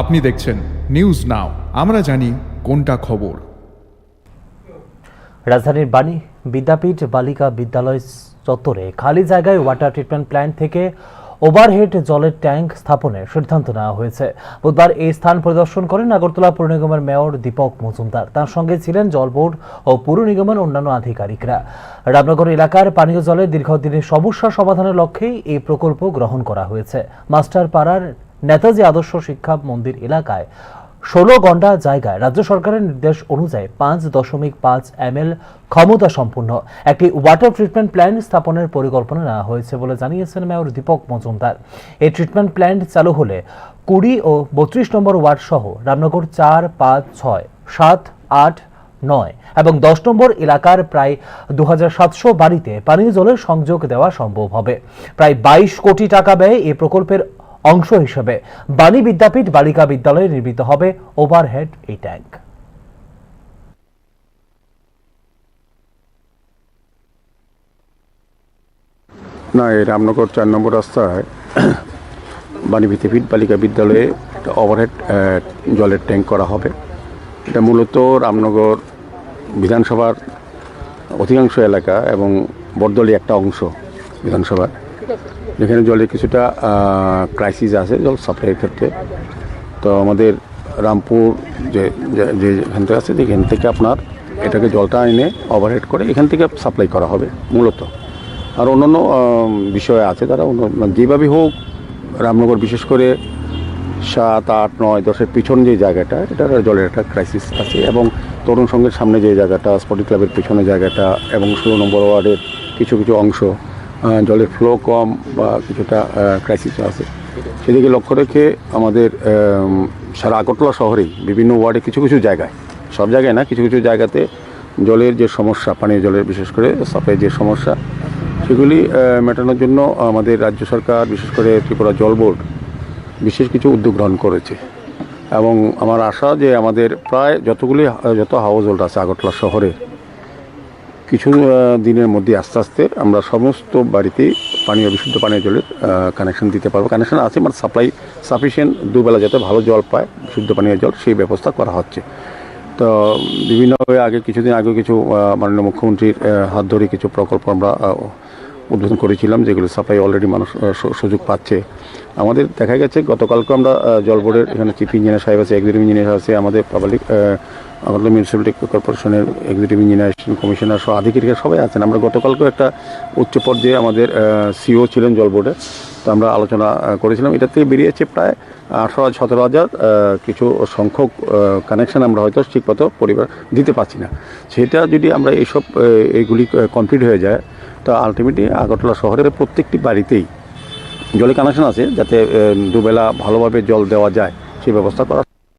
আপনি দেখছেন news now, আমরা জানি কোনটা খবর। রাজধানীর বাণী বিদ্যাপীঠ বালিকা বিদ্যালয় চত্বরে খালি জায়গায় ওয়াটার ট্রিটমেন্ট প্ল্যান্ট থেকে ওভারহেড জলের ট্যাঙ্ক স্থাপনের সিদ্ধান্ত নেওয়া হয়েছে। বুধবার এই স্থান পরিদর্শন করেন আগরতলা পৌর নিগমের মেয়র দীপক মজুমদার। তার সঙ্গে ছিলেন জল বোর্ড ও পৌর নিগমের অন্যান্য আধিকারিকরা। রামনগর এলাকার পানীয় জলের দীর্ঘদিনের সমস্যা সমাধানের লক্ষ্যেই এই প্রকল্প গ্রহণ করা হয়েছে। মাস্টার পাড়ার নেতাজি আদর্শ শিক্ষা মন্দির এলাকায় 16 গন্ডা জায়গায় রাজ্য সরকারের নির্দেশ অনুযায়ী 5.5 ml ক্ষমতা সম্পন্ন একটি ওয়াটার ট্রিটমেন্ট প্ল্যান্ট স্থাপনের পরিকল্পনা নেওয়া হয়েছে বলে জানিয়েছেন মেয়র দীপক মজুমদার। এই ট্রিটমেন্ট প্ল্যান্ট চালু হলে 20 ও 32 নম্বর ওয়ার্ড সহ রামনগর 4, 5, 6, 7, 8, 9 এবং 10 নম্বর এলাকার প্রায় 2700 বাড়িতে পানীয় জলের সংযোগ দেওয়া সম্ভব হবে। প্রায় 22 কোটি টাকা ব্যয়ে এই প্রকল্পের অংশ হিসেবে বাণী বিদ্যাপীঠ বালিকা বিদ্যালয়ে নির্মিত হবে ওভারহেড এই ট্যাঙ্ক। না, এই রামনগর 4 নম্বর রাস্তায় বাণী বিদ্যাপীঠ বালিকা বিদ্যালয়ে ওভারহেড জলের ট্যাঙ্ক করা হবে। এটা মূলত রামনগর বিধানসভার অধিকাংশ এলাকা এবং বরদলি একটা অংশ বিধানসভার, যেখানে জলের কিছুটা ক্রাইসিস আছে জল সাপ্লাইয়ের ক্ষেত্রে। তো আমাদের রামপুর যেখান থেকে আছে, যেখান থেকে আপনার এটাকে জলটা এনে ওভারহেড করে এখান থেকে সাপ্লাই করা হবে মূলত। আর অন্যান্য বিষয় আছে, তারা যেভাবে হোক রামনগর বিশেষ করে 7, 8, 9, 10-এর পিছন যে জায়গাটা, এটা জলের একটা ক্রাইসিস আছে এবং তরুণ সংঘের সামনে যে জায়গাটা, স্পোর্টিং ক্লাবের পিছনে জায়গাটা এবং 16 নম্বর ওয়ার্ডের কিছু কিছু অংশ জলের ফ্লো কম বা কিছুটা ক্রাইসিস আছে। সেদিকে লক্ষ্য রেখে আমাদের সারা আগরতলা শহরেই বিভিন্ন ওয়ার্ডে কিছু কিছু জায়গায়, সব জায়গায় না, কিছু কিছু জায়গাতে জলের যে সমস্যা, পানীয় জলের বিশেষ করে সাপ্লাই যে সমস্যা, সেগুলি মেটানোর জন্য আমাদের রাজ্য সরকার বিশেষ করে ত্রিপুরা জল বোর্ড বিশেষ কিছু উদ্যোগ গ্রহণ করেছে। এবং আমার আশা যে আমাদের প্রায় যত হাউস হোল্ড আছে আগরতলা শহরে, কিছু দিনের মধ্যে আস্তে আস্তে আমরা সমস্ত বাড়িতেই বিশুদ্ধ পানীয় জলের কানেকশন দিতে পারবো। কানেকশন আছে, মানে সাপ্লাই সাফিসিয়েন্ট, দুবেলা যাতে ভালো জল পায়, বিশুদ্ধ পানীয় জল, সেই ব্যবস্থা করা হচ্ছে। তো বিভিন্নভাবে কিছুদিন আগে কিছু মাননীয় মুখ্যমন্ত্রীর হাত ধরে কিছু প্রকল্প আমরা উদ্বোধন করেছিলাম, যেগুলো সাপ্লাই অলরেডি মানুষ সুযোগ পাচ্ছে। আমাদের দেখা গেছে গতকালকে আমরা জল বোর্ডের এখানে চিফ ইঞ্জিনিয়ার সাহেব আছে, এক্সিকিউটিভ ইঞ্জিনিয়ার আছে, আমাদের পাবলিক আগরতলা মিউনিসিপ্যালিটি কর্পোরেশনের এক্সিকিউটিভ ইঞ্জিনিয়ার, কমিশনার সহ আধিকারিকরা সবাই আছেন। আমরা গতকালকেও একটা উচ্চ পর্যায়ে আমাদের সিও ছিলেন জল বোর্ডে, তো আমরা আলোচনা করেছিলাম। এটা থেকে বেরিয়েছে প্রায় 18,000-17,000 কিছু সংখ্যক কানেকশন আমরা হয়তো ঠিকমতো পরিবার দিতে পারছি না। সেটা যদি আমরা এইগুলি কমপ্লিট হয়ে যায়, তো আলটিমেটলি আগরতলা শহরের প্রত্যেকটি বাড়িতেই জলের কানেকশন আছে, যাতে দুবেলা ভালোভাবে জল দেওয়া যায় সেই ব্যবস্থা করা।